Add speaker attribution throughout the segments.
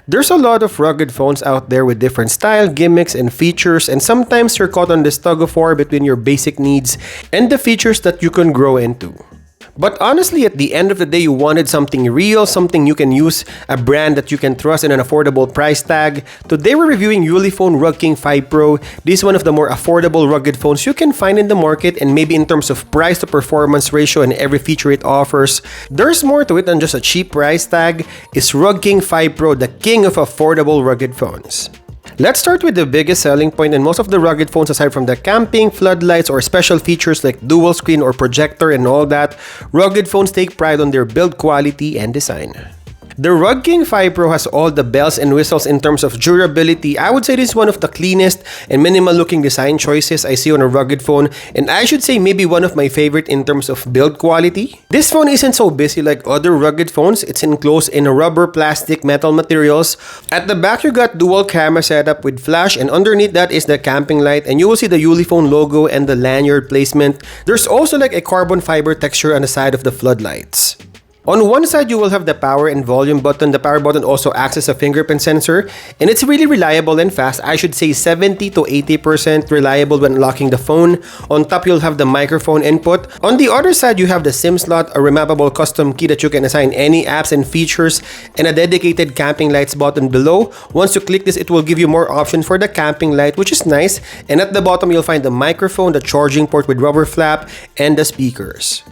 Speaker 1: There's a lot of rugged phones out there with different style, gimmicks, and features, and sometimes you're caught on this tug-of-war between your basic needs and the features that you can grow into. But honestly, at the end of the day, you wanted something real, something you can use, a brand that you can trust and an affordable price tag. Today we're reviewing uleFone Rugking 5 Pro. This is one of the more affordable rugged phones you can find in the market, and maybe in terms of price to performance ratio and every feature it offers, there's more to it than just a cheap price tag. Is Rugking 5 Pro the king of affordable rugged phones? Let's start with the biggest selling point in most of the rugged phones. Aside from the camping, floodlights, or special features like dual screen or projector and all that, rugged phones take pride on their build quality and design. The Rugking 5 Pro has all the bells and whistles in terms of durability. I would say this is one of the cleanest and minimal looking design choices I see on a rugged phone, and I should say maybe one of my favorite in terms of build quality. This phone isn't so busy like other rugged phones. It's enclosed in a rubber, plastic, metal materials. At the back you got dual camera setup with flash, and underneath that is the camping light, and you will see the uleFone logo and the lanyard placement. There's also like a carbon fiber texture on the side of the floodlights. On one side, you will have the power and volume button. The power button also acts as a fingerprint sensor, and it's really reliable and fast. I should say 70 to 80% reliable when locking the phone. On top, you'll have the microphone input. On the other side, you have the SIM slot, a remappable custom key that you can assign any apps and features, and a dedicated camping lights button below. Once you click this, it will give you more options for the camping light, which is nice. And at the bottom, you'll find the microphone, the charging port with rubber flap, and the speakers.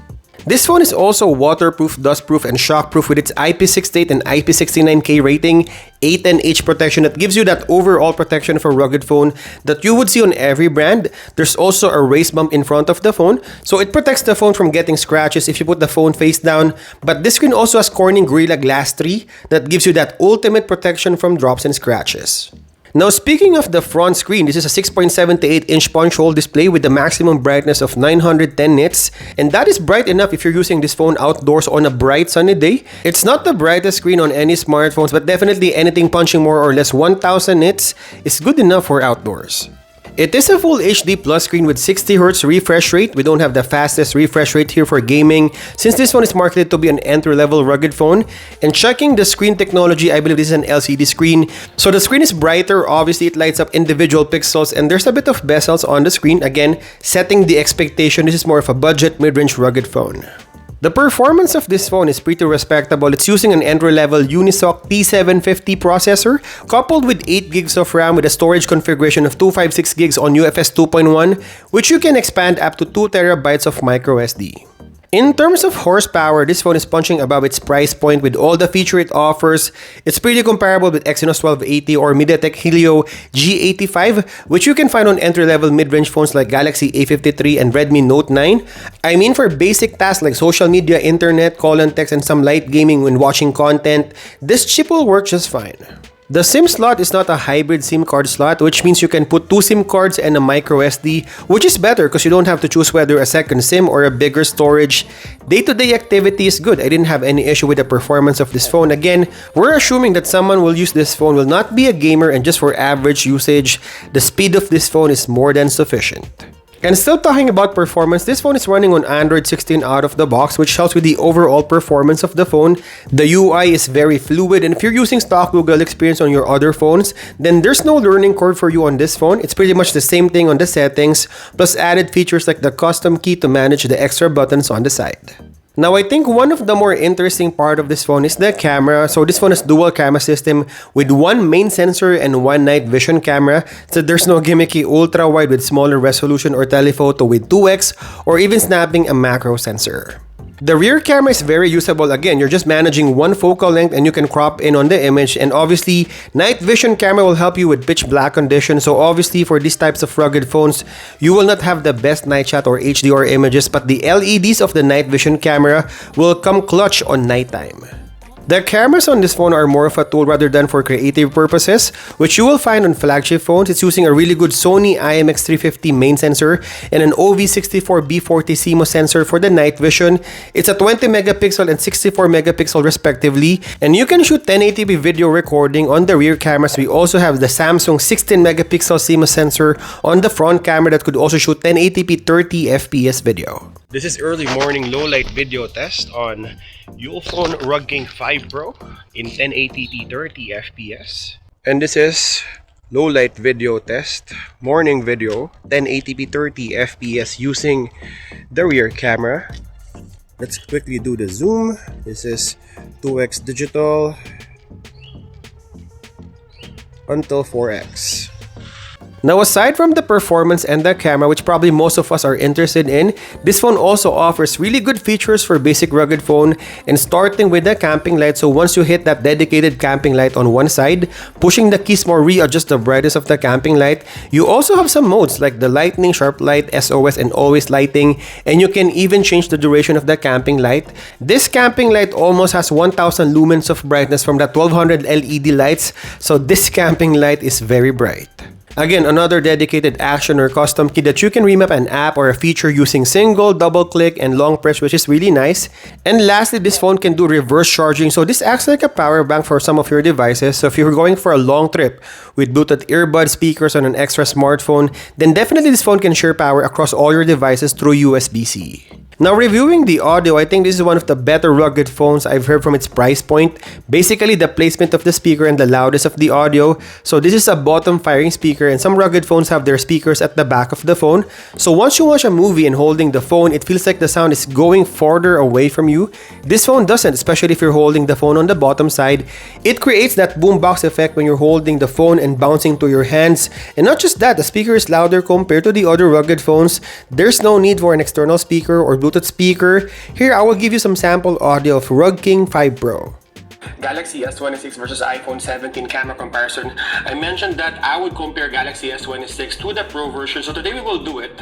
Speaker 1: This phone is also waterproof, dustproof, and shockproof with its IP68 and IP69K rating, 810H protection that gives you that overall protection for a rugged phone that you would see on every brand. There's also a raised bump in front of the phone, so it protects the phone from getting scratches if you put the phone face down. But this screen also has Corning Gorilla Glass 3 that gives you that ultimate protection from drops and scratches. Now, speaking of the front screen, this is a 6.78-inch punch hole display with the maximum brightness of 910 nits, and that is bright enough if you're using this phone outdoors on a bright sunny day. It's not the brightest screen on any smartphones, but definitely anything punching more or less 1000 nits is good enough for outdoors. It is a full HD plus screen with 60Hz refresh rate. We don't have the fastest refresh rate here for gaming, since this one is marketed to be an entry-level rugged phone. And checking the screen technology, I believe this is an LCD screen. So the screen is brighter, obviously it lights up individual pixels, and there's a bit of bezels on the screen. Again, setting the expectation, this is more of a budget mid-range rugged phone. The performance of this phone is pretty respectable. It's using an entry-level Unisoc T750 processor coupled with 8 gigs of RAM with a storage configuration of 256 gigs on UFS 2.1, which you can expand up to 2 terabytes of microSD. In terms of horsepower, this phone is punching above its price point with all the feature it offers. It's pretty comparable with Exynos 1280 or MediaTek Helio G85, which you can find on entry-level mid-range phones like Galaxy A53 and Redmi Note 9. I mean, for basic tasks like social media, internet, call and text, and some light gaming when watching content, this chip will work just fine. The SIM slot is not a hybrid SIM card slot, which means you can put 2 SIM cards and a microSD, which is better because you don't have to choose whether a second SIM or a bigger storage. Day-to-day activity is good. I didn't have any issue with the performance of this phone. Again, we're assuming that someone will use this phone will not be a gamer, and just for average usage, the speed of this phone is more than sufficient. And still talking about performance, this phone is running on Android 16 out of the box, which helps with the overall performance of the phone. The UI is very fluid, and if you're using stock Google experience on your other phones, then there's no learning curve for you on this phone. It's pretty much the same thing on the settings, plus added features like the custom key to manage the extra buttons on the side. Now, I think one of the more interesting part of this phone is the camera. So this phone has dual camera system with one main sensor and one night vision camera. So there's no gimmicky ultra wide with smaller resolution or telephoto with 2x or even snapping a macro sensor. The rear camera is very usable. Again, you're just managing one focal length and you can crop in on the image. And obviously, night vision camera will help you with pitch black conditions. So obviously, for these types of rugged phones, you will not have the best night shot or HDR images, but the LEDs of the night vision camera will come clutch on nighttime. The cameras on this phone are more of a tool rather than for creative purposes, which you will find on flagship phones. It's using a really good Sony IMX350 main sensor and an OV64B40 CMOS sensor for the night vision. It's a 20 megapixel and 64 megapixel respectively, and you can shoot 1080p video recording on the rear cameras. We also have the Samsung 16 megapixel CMOS sensor on the front camera that could also shoot 1080p 30 FPS video. This is early morning low light video test on uleFone Rugking 5 Pro in 1080p 30 FPS. And this is low light video test, morning video, 1080p 30 FPS using the rear camera. Let's quickly do the zoom. This is 2x digital until 4x. Now, aside from the performance and the camera, which probably most of us are interested in, this phone also offers really good features for basic rugged phone, and starting with the camping light. So once you hit that dedicated camping light on one side, pushing the keys more readjust the brightness of the camping light. You also have some modes like the lightning, sharp light, SOS, and always lighting, and you can even change the duration of the camping light. This camping light almost has 1000 lumens of brightness from the 1200 LED lights, so this camping light is very bright. Again, another dedicated action or custom key that you can remap an app or a feature using single, double click, and long press, which is really nice. And lastly, this phone can do reverse charging, so this acts like a power bank for some of your devices. So if you're going for a long trip with Bluetooth earbud speakers on an extra smartphone, then definitely this phone can share power across all your devices through USB-C. Now, reviewing the audio, I think this is one of the better rugged phones I've heard from its price point. Basically, the placement of the speaker and the loudness of the audio. So this is a bottom firing speaker, and some rugged phones have their speakers at the back of the phone. So once you watch a movie and holding the phone, it feels like the sound is going farther away from you. This phone doesn't, especially if you're holding the phone on the bottom side. It creates that boombox effect when you're holding the phone and bouncing to your hands. And not just that, the speaker is louder compared to the other rugged phones. There's no need for an external speaker or Bluetooth speaker. Here, I will give you some sample audio of Rugking 5 Pro.
Speaker 2: Galaxy S26 versus iPhone 17 camera comparison. I mentioned that I would compare Galaxy S26 to the Pro version, so today we will do it.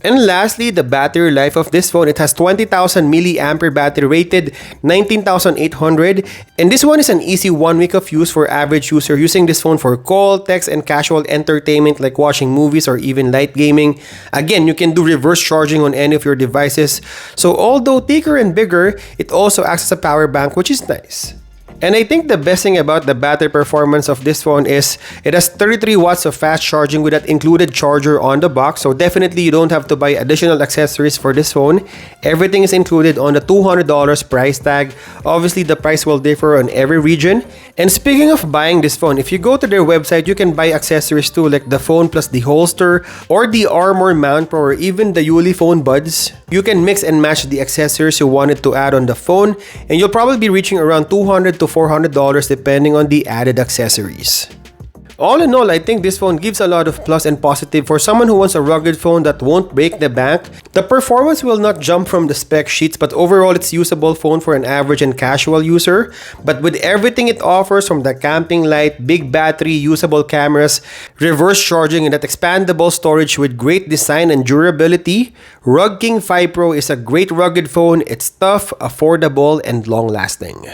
Speaker 1: And lastly, the battery life of this phone. It has 20,000 milliampere battery rated 19,800, and this one is an easy 1 week of use for average user using this phone for call, text, and casual entertainment like watching movies or even light gaming. Again, you can do reverse charging on any of your devices. So although thicker and bigger, it also acts as a power bank, which is nice. And I think the best thing about the battery performance of this phone is it has 33 watts of fast charging with that included charger on the box. So definitely you don't have to buy additional accessories for this phone. Everything is included on the $200 price tag. Obviously, the price will differ on every region. And speaking of buying this phone, if you go to their website, you can buy accessories too, like the phone plus the holster or the armor mount pro or even the uleFone buds. You can mix and match the accessories you wanted to add on the phone, and you'll probably be reaching around $200 to $400 depending on the added accessories. All in all, I think this phone gives a lot of plus and positive for someone who wants a rugged phone that won't break the bank. The performance will not jump from the spec sheets, but overall it's usable phone for an average and casual user. But with everything it offers, from the camping light, big battery, usable cameras, reverse charging, and that expandable storage with great design and durability, Rugking 5 Pro is a great rugged phone. It's tough, affordable, and long-lasting.